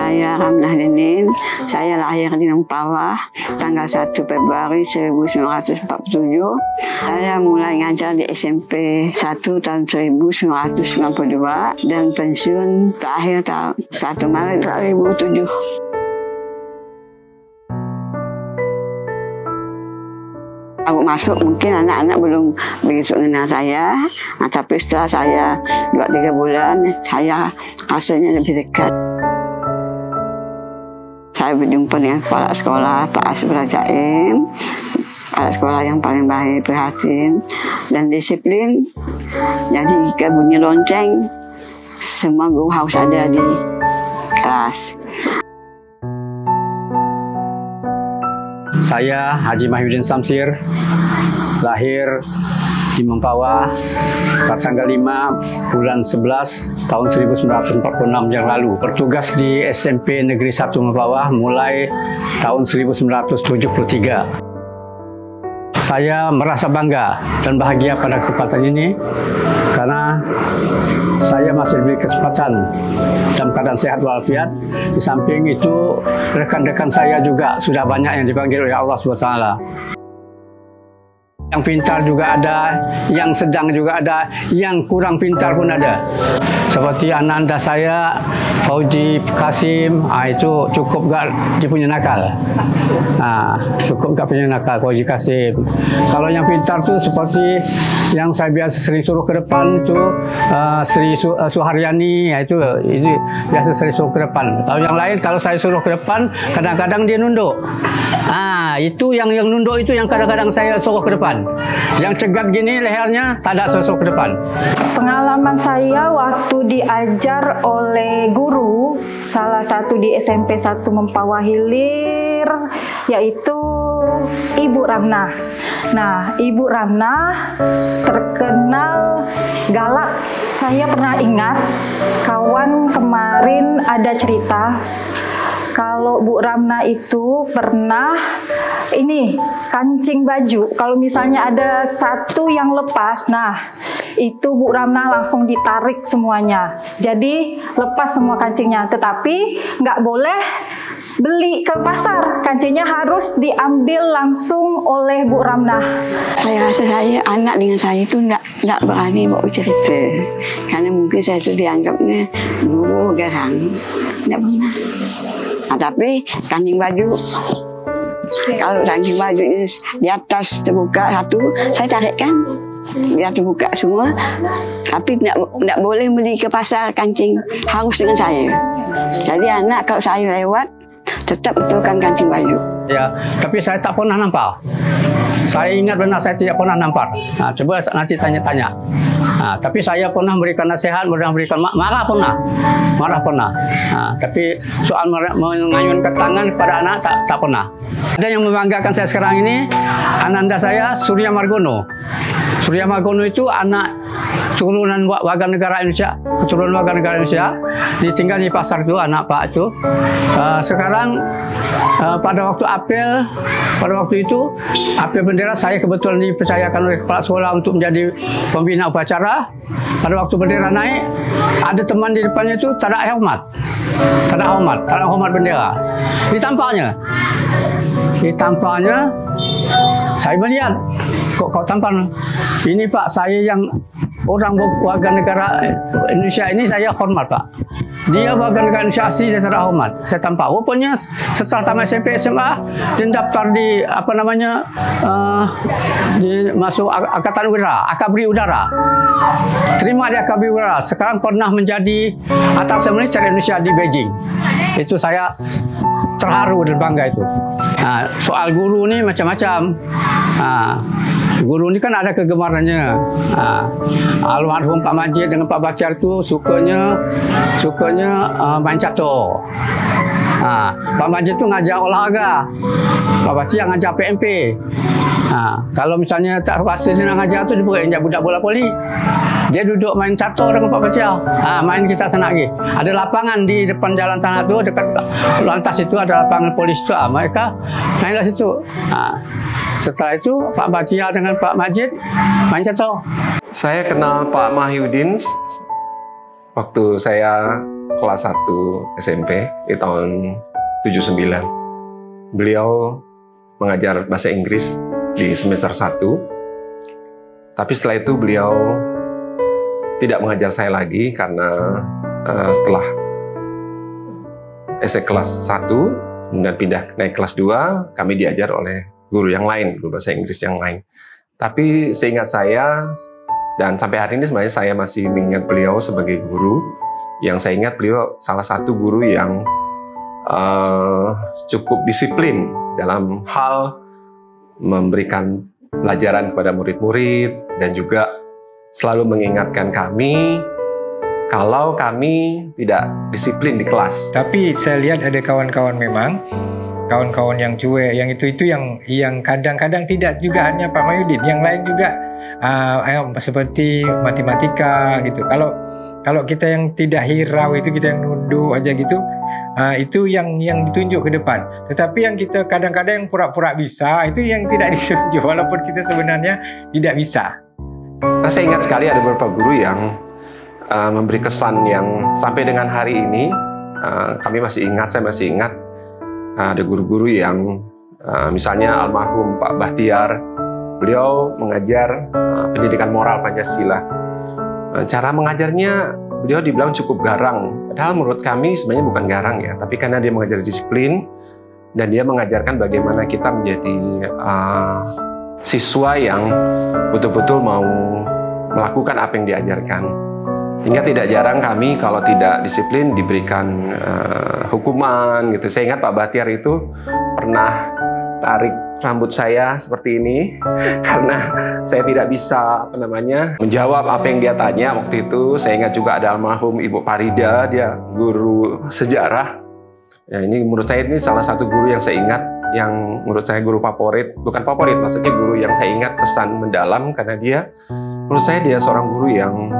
saya Ramnah Denin. Saya lahir di Mempawah tanggal 1 Februari 1947. Saya mulai ngajar di SMP 1 tahun 1992 dan pensiun terakhir tahun 1 Maret 2007. Aku masuk mungkin anak-anak belum begitu mengenal saya, tapi setelah saya 2-3 bulan, saya rasanya lebih dekat. Saya berjumpa dengan kepala sekolah, Pak Asbra Jaim, kepala sekolah yang paling baik, prihatin, dan disiplin. Jadi jika bunyi lonceng, semua guru harus ada di kelas. Saya Haji Mahyudin Samsir, lahir di Mempawah pada tanggal 5 bulan 11 tahun 1946 yang lalu. Bertugas di SMP Negeri 1 Mempawah mulai tahun 1973. Saya merasa bangga dan bahagia pada kesempatan ini karena saya masih diberi kesempatan dalam keadaan sehat walafiat. Di samping itu, rekan-rekan saya juga sudah banyak yang dipanggil oleh Allah SWT. Yang pintar juga ada, yang sedang juga ada, yang kurang pintar pun ada. Seperti anak anda saya, Fauji Kasim, itu cukup gak dia punya nakal. Cukup gak punya nakal Fauji Kasim. Kalau yang pintar tuh seperti yang saya biasa sering suruh ke depan itu Sri Suharyani, itu biasa sering suruh ke depan. Kalau yang lain kalau saya suruh ke depan, kadang-kadang dia nunduk. Itu yang nunduk itu yang kadang-kadang saya suruh ke depan. Yang cegat gini lehernya, tak ada suruh ke depan. Pengalaman saya waktu diajar oleh guru, salah satu di SMP 1 Mempawah Hilir, yaitu Ibu Ramnah. Nah, Ibu Ramnah terkenal galak. Saya pernah ingat, kawan kemarin ada cerita, kalau Bu Ramnah itu pernah kancing baju. Kalau misalnya ada satu yang lepas, nah itu Bu Ramnah langsung ditarik semuanya. Jadi lepas semua kancingnya. Tetapi nggak boleh beli ke pasar. Kancingnya harus diambil langsung oleh Bu Ramnah. Saya rasa anak dengan saya itu nggak berani mau cerita. Karena mungkin saya itu dianggapnya guru garang. Nggak pernah. Tapi kancing baju, kalau kancing baju ini di atas terbuka satu, saya tarikkan. Dia terbuka semua, tapi tidak boleh beli ke pasar kancing, harus dengan saya. Jadi anak kalau saya lewat, tetap betulkan kancing baju. Ya, tapi saya tak pernah nampar. Saya ingat benar saya tidak pernah nampar. Coba nanti tanya-tanya. Tapi saya pernah memberikan nasihat, pernah memberikan marah pernah. Tapi soal mengayunkan tangan kepada anak tak pernah. Ada yang membanggakan saya sekarang ini, ananda saya Surya Margono. Surya Margono itu anak keturunan warga negara Indonesia, ditinggal di pasar itu, anak Pak itu. Sekarang pada waktu apel, apel bendera, saya kebetulan dipercayakan oleh kepala sekolah untuk menjadi pembina upacara. Pada waktu bendera naik, ada teman di depannya itu tak ada hormat bendera. Ditampaknya, saya melihat, kok tampar? Ini Pak, saya yang orang warga negara Indonesia ini saya hormat Pak. Dia warga negara Indonesia asli, saya tidak hormat. Saya tampar. Rupanya setelah tamat SMP SMA, dia daftar di masuk Angkatan Udara, Akabri Udara. Terima di Akabri Udara. Sekarang pernah menjadi atasan militer Indonesia di Beijing. Itu saya terharu dan bangga itu. Soal guru ini macam-macam. Guru ini kan ada kegemarannya. Almarhum Pak Majid dengan Pak Bacar itu sukanya main catur. Pak Majid itu ngajar olahraga, Pak Bacar ngajar PMP. Kalau misalnya tak rasa dia nak ngajar tu, dia boleh ngajar budak bola poli. Dia duduk main catur dengan Pak Bacar. Main kita sana lagi. Ada lapangan di depan jalan sana tu, dekat lantas itu ada lapangan polis tu. Mereka main di situ. Setelah itu Pak Bacar dengan Pak Majid main catur. Saya kenal Pak Mahyudin waktu saya kelas 1 SMP di tahun 79. Beliau mengajar bahasa Inggris di semester 1. Tapi setelah itu beliau tidak mengajar saya lagi karena setelah SD kelas 1 kemudian pindah naik kelas 2, kami diajar oleh guru yang lain, guru bahasa Inggris yang lain. Tapi seingat saya, dan sampai hari ini sebenarnya saya masih mengingat beliau sebagai guru, yang saya ingat beliau salah satu guru yang cukup disiplin dalam hal memberikan pelajaran kepada murid-murid, dan juga selalu mengingatkan kami kalau kami tidak disiplin di kelas. Tapi saya lihat ada kawan-kawan memang, kawan-kawan yang cuek, yang itu yang kadang-kadang tidak juga hanya Pak Mahyudin, yang lain juga seperti matematika gitu. Kalau kita yang tidak hirau itu, kita yang nunduk aja gitu, itu yang ditunjuk ke depan. Tetapi yang kita kadang-kadang yang pura-pura bisa, itu yang tidak ditunjuk walaupun kita sebenarnya tidak bisa. Nah, saya ingat sekali ada beberapa guru yang memberi kesan yang sampai dengan hari ini kami masih ingat, saya masih ingat. Ada guru-guru yang misalnya almarhum Pak Bahtiar, beliau mengajar pendidikan moral Pancasila. Cara mengajarnya beliau dibilang cukup garang, padahal menurut kami sebenarnya bukan garang ya, tapi karena dia mengajar disiplin dan dia mengajarkan bagaimana kita menjadi siswa yang betul-betul mau melakukan apa yang diajarkan. Hingga tidak jarang kami kalau tidak disiplin diberikan hukuman gitu. Saya ingat Pak Bahtiar itu pernah tarik rambut saya seperti ini karena saya tidak bisa menjawab apa yang dia tanya waktu itu. Saya ingat juga ada almarhum Ibu Parida, dia guru sejarah. Ya, ini menurut saya ini salah satu guru yang saya ingat, yang menurut saya guru favorit, bukan favorit, maksudnya guru yang saya ingat kesan mendalam karena dia, menurut saya dia seorang guru yang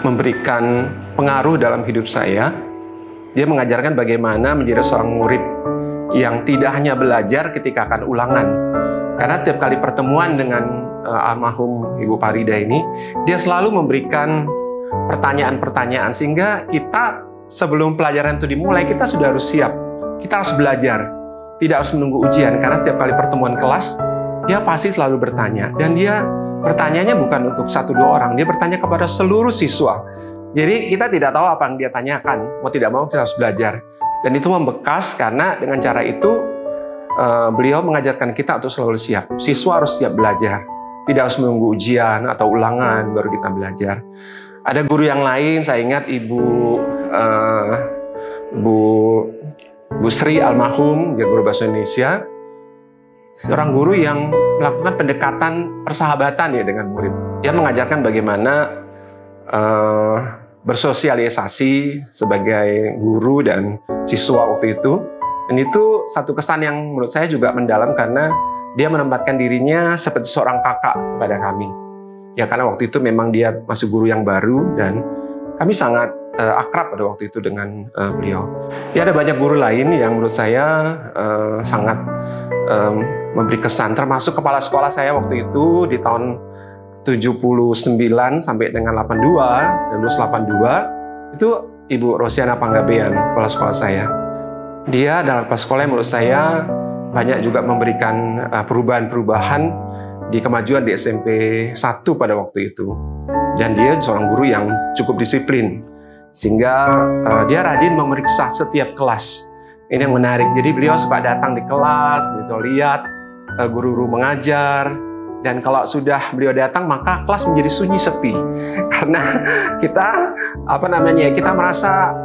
memberikan pengaruh dalam hidup saya. Dia mengajarkan bagaimana menjadi seorang murid yang tidak hanya belajar ketika akan ulangan. Karena setiap kali pertemuan dengan almarhum Ibu Parida ini, dia selalu memberikan pertanyaan-pertanyaan sehingga kita sebelum pelajaran itu dimulai, kita sudah harus siap. Kita harus belajar, tidak harus menunggu ujian. Karena setiap kali pertemuan kelas, dia pasti selalu bertanya. Dan dia pertanyaannya bukan untuk 1-2 orang, dia bertanya kepada seluruh siswa. Jadi kita tidak tahu apa yang dia tanyakan, mau tidak mau kita harus belajar. Dan itu membekas karena dengan cara itu beliau mengajarkan kita untuk selalu siap. Siswa harus siap belajar, tidak harus menunggu ujian atau ulangan baru kita belajar. Ada guru yang lain, saya ingat Bu Sri almarhum, dia guru bahasa Indonesia. Seorang guru yang melakukan pendekatan persahabatan ya dengan murid. Dia mengajarkan bagaimana bersosialisasi sebagai guru dan siswa waktu itu. Dan itu satu kesan yang menurut saya juga mendalam karena dia menempatkan dirinya seperti seorang kakak kepada kami. Ya karena waktu itu memang dia masih guru yang baru dan kami sangat akrab pada waktu itu dengan beliau. Ya ada banyak guru lain yang menurut saya sangat memberi kesan, termasuk kepala sekolah saya waktu itu di tahun 79 sampai dengan 82, dan lulus 82, itu Ibu Rosiana Panggabean, kepala sekolah saya. Dia dalam kepala sekolah yang menurut saya banyak juga memberikan perubahan-perubahan di kemajuan di SMP 1 pada waktu itu. Dan dia seorang guru yang cukup disiplin, sehingga dia rajin memeriksa setiap kelas. Ini yang menarik, jadi beliau suka datang di kelas, beliau lihat guru-guru mengajar, dan kalau sudah beliau datang maka kelas menjadi sunyi sepi karena kita kita merasa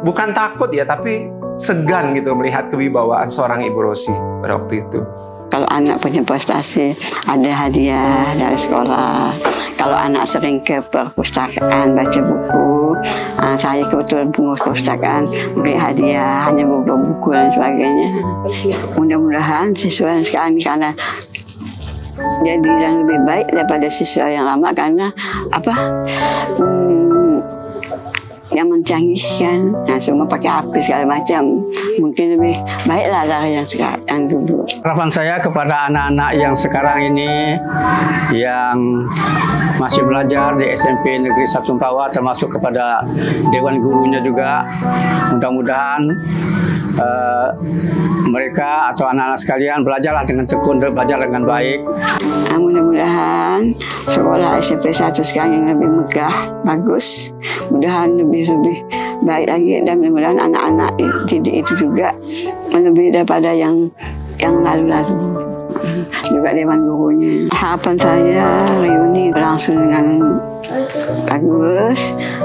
bukan takut ya, tapi segan gitu melihat kewibawaan seorang Ibu Rosi pada waktu itu. Kalau anak punya prestasi, ada hadiah dari sekolah. Kalau anak sering ke perpustakaan baca buku, saya kebetulan pengurus perpustakaan, beri hadiah, hanya beberapa buku dan sebagainya. Mudah-mudahan siswa yang sekarang ini karena jadi yang lebih baik daripada siswa yang lama karena zaman canggih kan, nah semua pakai HP segala macam, mungkin lebih baiklah dari yang sekarang, yang dulu. Harapan saya kepada anak-anak yang sekarang ini yang masih belajar di SMP Negeri 1 Mempawah, termasuk kepada Dewan Gurunya juga, mudah-mudahan mereka atau anak-anak sekalian belajarlah dengan tekun, belajar dengan baik. Mudah-mudahan sekolah SMP 1 sekarang yang lebih megah, bagus, mudahan lebih baik lagi, dan mudah-mudahan anak-anak didik itu juga lebih daripada yang lalu-lalu. Juga Dewan Gurunya. Harapan saya reuni berlangsung dengan bagus,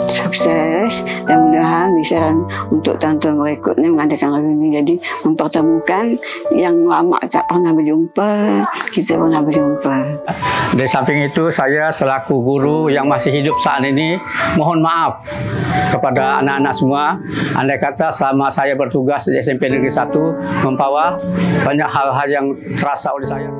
sukses, dan mudahan bisa untuk tahun-tahun berikutnya mengadakan reuni. Jadi mempertemukan yang lama tak pernah berjumpa, kita pernah berjumpa. Di samping itu, saya selaku guru yang masih hidup saat ini, mohon maaf kepada anak-anak semua. Andai kata selama saya bertugas di SMP Negeri 1 Mempawah, banyak hal-hal yang terasa oleh saya.